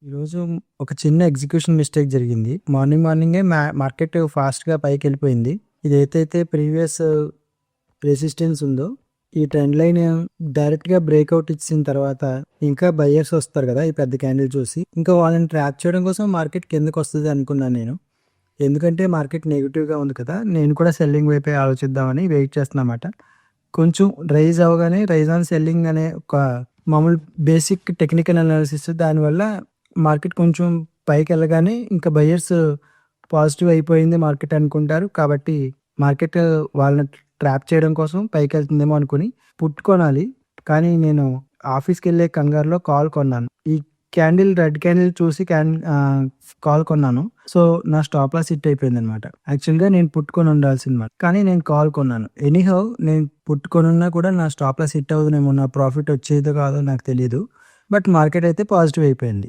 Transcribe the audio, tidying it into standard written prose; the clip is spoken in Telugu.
ఈరోజు ఒక చిన్న ఎగ్జిక్యూషన్ మిస్టేక్ జరిగింది. మార్నింగే మార్కెట్ ఫాస్ట్‌గా పైకెళ్ళిపోయింది. ఇదేదైతే ప్రీవియస్ రెసిస్టెన్స్ ఉందో, ఈ ట్రెండ్ లైన్ డైరెక్ట్‌గా బ్రేక్‌ఔట్ ఇచ్చిన తర్వాత ఇంకా బయర్స్ వస్తారు కదా! ఈ పెద్ద క్యాండిల్ చూసి. ఇంకా వాళ్ళని ట్రాప్ చేయడం కోసం మార్కెట్ కిందకొస్తది అనుకున్నాను నేను. ఎందుకంటే మార్కెట్ నెగెటివ్‌గా ఉంది కదా! నేను కూడా సెల్లింగ్ వైపే ఆలోచిద్దామని వెయిట్ చేస్తున్నానన్నమాట. కొంచెం రైజ్ ఆన్ సెల్లింగ్ అనే ఒక మామూలు బేసిక్ టెక్నికల్ అనాలిసిస్ దానివల్ల మార్కెట్ కొంచెం పైకెళ్ళగానే ఇంకా బయర్స్ పాజిటివ్ అయిపోయింది మార్కెట్ అనుకుంటారు. కాబట్టి మార్కెట్ వాళ్ళని ట్రాప్ చేయడం కోసం పైకెళ్తుందేమో అనుకుని పుట్ కొనాలి. కానీ నేను ఆఫీస్‌కెళ్ళే కంగారులో కాల్ కొన్నాను. ఈ రెడ్ క్యాండిల్ చూసి కాల్ కొన్నాను. సో, నా స్టాప్ లాస్ హిట్ అయిపోయిందనమాట. యాక్చువల్‌గా నేను పుట్ కొనుండాల్సింది. కానీ నేను కాల్ కొన్నాను. ఎనీహౌ నేను పుట్ కొనున్నా కూడా నా స్టాప్ లాస్ హిట్ అవ్వదునేమో, నా ప్రాఫిట్ వచ్చేదో కాదో నాకు తెలీదు. బట్ మార్కెట్ అయితే పాజిటివ్ అయిపోయింది.